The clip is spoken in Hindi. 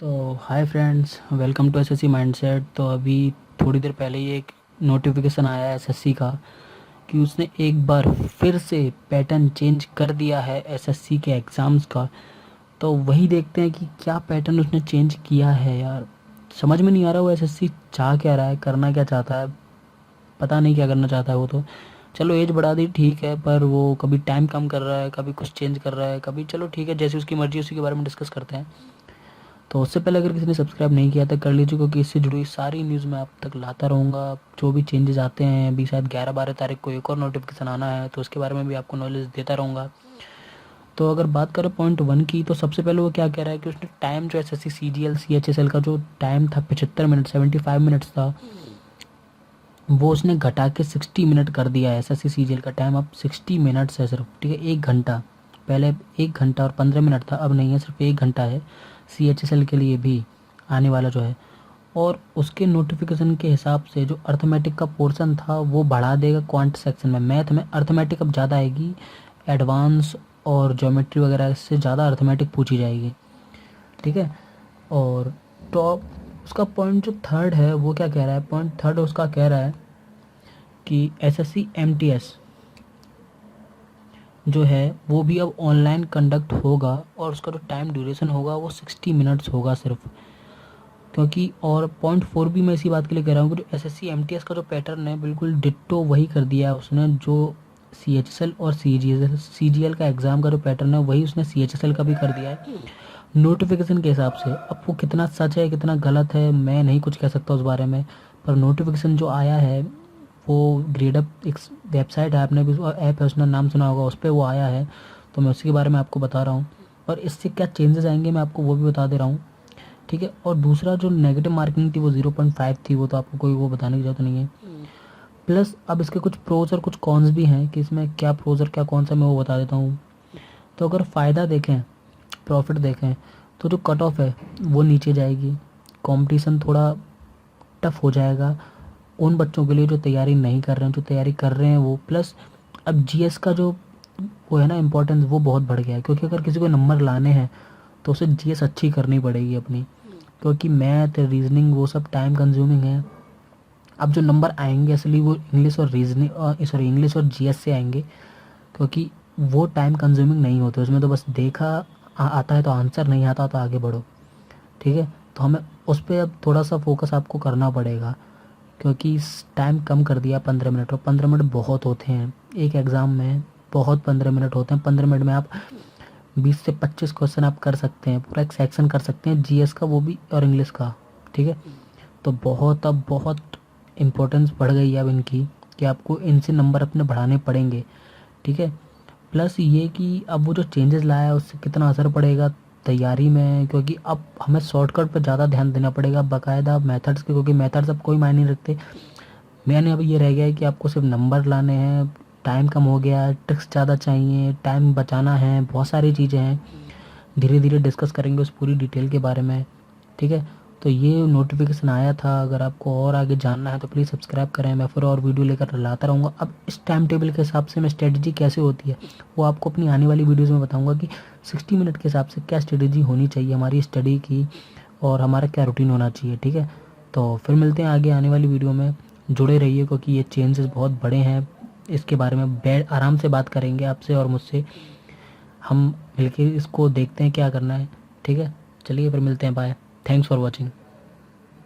तो hi friends, welcome to SSC mindset. तो अभी थोड़ी देर पहले ही एक नोटिफिकेशन आया है एसएससी का कि उसने एक बार फिर से पैटर्न चेंज कर दिया है एसएससी के एग्ज़ाम्स का। तो वही देखते हैं कि क्या पैटर्न उसने चेंज किया है यार। समझ में नहीं आ रहा वो एसएससी चाह क्या रहा है, करना क्या चाहता है। पता नहीं क्या करना चाहता है वो तो। चलो एज बढ़ा दी ठीक है, पर वो कभी टाइम कम कर रहा है, कभी कुछ चेंज कर रहा है, कभी चलो ठीक है, जैसी उसकी मर्जी उसी के बारे में डिस्कस करते हैं। तो उससे पहले अगर किसी ने सब्सक्राइब नहीं किया तो कर लीजिए, क्योंकि इससे जुड़ी सारी न्यूज़ मैं आप तक लाता रहूँगा। जो भी चेंजेस आते हैं, अभी शायद 11-12 तारीख को एक और नोटिफिकेशन आना है, तो उसके बारे में भी आपको नॉलेज देता रहूँगा। तो अगर बात करें पॉइंट वन की, तो सबसे पहले वो क्या कह रहा है कि उसने टाइम जो एसएससी सीजीएल सीएचएसएल का जो टाइम था 75 मिनट 75 मिनट्स था, वो उसने घटा के 60 मिनट कर दिया है। एसएससी सीजीएल का टाइम अब 60 मिनट्स है सिर्फ, ठीक है, 1 घंटा। पहले 1 घंटा और 15 मिनट था, अब नहीं है, सिर्फ 1 घंटा है सीएचएसएल के लिए भी आने वाला जो है। और उसके नोटिफिकेशन के हिसाब से जो अर्थमेटिक का पोर्शन था वो बढ़ा देगा क्वांट सेक्शन में। मैथ में अर्थमेटिक अब ज़्यादा आएगी, एडवांस और ज्योमेट्री वगैरह से ज़्यादा अर्थमेटिक पूछी जाएगी, ठीक है। और टॉप उसका पॉइंट जो थर्ड है वो क्या कह रहा है, पॉइंट थर्ड उसका कह रहा है कि एसएससी एमटीएस जो है वो भी अब ऑनलाइन कंडक्ट होगा, और उसका जो टाइम ड्यूरेशन होगा वो 60 मिनट्स होगा सिर्फ। क्योंकि और पॉइंट फोर भी मैं इसी बात के लिए कह रहा हूँ कि जो एसएससी एमटीएस का जो पैटर्न है बिल्कुल डिट्टो वही कर दिया है उसने, जो सीएचएसएल और सीजीएल का एग्ज़ाम का जो पैटर्न है वही उसने सीएचएसएल का भी कर दिया है नोटिफिकेशन के हिसाब से। अब वो कितना सच है कितना गलत है मैं नहीं कुछ कह सकता उस बारे में, पर नोटिफिकेशन जो आया है वो ग्रेडअप एक वेबसाइट है, आपने भी ऐप है, उसका नाम सुना होगा, उस पर वो आया है। तो मैं उसी के बारे में आपको बता रहा हूँ, और इससे क्या चेंजेस आएंगे मैं आपको वो भी बता दे रहा हूँ, ठीक है। और दूसरा जो नेगेटिव मार्किंग थी वो 0.5 थी, वो तो आपको कोई वो बताने की जरूरत नहीं है। प्लस अब इसके कुछ प्रोज और कुछ कॉन्स भी हैं कि इसमें क्या प्रोज और क्या कॉन्स है मैं वो बता देता हूँ। तो अगर फ़ायदा देखें, प्रॉफिट देखें, तो जो कट ऑफ है वो नीचे जाएगी, कंपटीशन थोड़ा टफ हो जाएगा उन बच्चों के लिए जो तैयारी नहीं कर रहे हैं, जो तैयारी कर रहे हैं वो। प्लस अब जीएस का जो वो है ना इम्पोर्टेंस वो बहुत बढ़ गया है, क्योंकि अगर किसी को नंबर लाने हैं तो उसे जीएस अच्छी करनी पड़ेगी अपनी, क्योंकि मैथ रीजनिंग वो सब टाइम कंज्यूमिंग है। अब जो नंबर आएंगे असली वो इंग्लिश और रीजनिंग सॉरी इंग्लिश और जीएस से आएंगे, क्योंकि वो टाइम कंज्यूमिंग नहीं होते, उसमें तो बस देखा आता है तो आंसर, नहीं आता तो आगे बढ़ो, ठीक है। तो हमें उस पर अब थोड़ा सा फोकस आपको करना पड़ेगा, क्योंकि टाइम कम कर दिया 15 मिनट, और 15 मिनट बहुत होते हैं एक एग्ज़ाम में, बहुत 15 मिनट होते हैं। 15 मिनट में आप 20 से 25 क्वेश्चन आप कर सकते हैं, पूरा एक सेक्शन कर सकते हैं जीएस का वो भी और इंग्लिश का, ठीक है। तो बहुत अब बहुत इम्पोर्टेंस बढ़ गई है अब इनकी, कि आपको इनसे नंबर अपने बढ़ाने पड़ेंगे, ठीक है। प्लस ये कि अब वो जो चेंजेस लाया है उससे कितना असर पड़ेगा तैयारी में, क्योंकि अब हमें शॉर्टकट पर ज़्यादा ध्यान देना पड़ेगा बाकायदा मेथड्स के, क्योंकि मेथड्स अब कोई मायने नहीं रखते। मैंने अब ये रह गया है कि आपको सिर्फ नंबर लाने हैं, टाइम कम हो गया है, ट्रिक्स ज़्यादा चाहिए, टाइम बचाना है, बहुत सारी चीज़ें हैं। धीरे धीरे डिस्कस करेंगे उस पूरी डिटेल के बारे में, ठीक है। तो ये नोटिफिकेशन आया था, अगर आपको और आगे जानना है तो प्लीज़ सब्सक्राइब करें, मैं फिर और वीडियो लेकर लाता रहूँगा। अब इस टाइम टेबल के हिसाब से मैं स्ट्रेटजी कैसे होती है वो आपको अपनी आने वाली वीडियोज़ में बताऊँगा, कि 60 मिनट के हिसाब से क्या स्ट्रेटजी होनी चाहिए हमारी स्टडी की, और हमारा क्या रूटीन होना चाहिए, ठीक है। तो फिर मिलते हैं आगे आने वाली वीडियो में, जुड़े रहिए, क्योंकि ये चेंजेस बहुत बड़े हैं। इसके बारे में बैठ आराम से बात करेंगे आपसे और मुझसे, हम मिलके इसको देखते हैं क्या करना है, ठीक है। चलिए फिर मिलते हैं, बाय, थैंक्स फॉर वॉचिंग।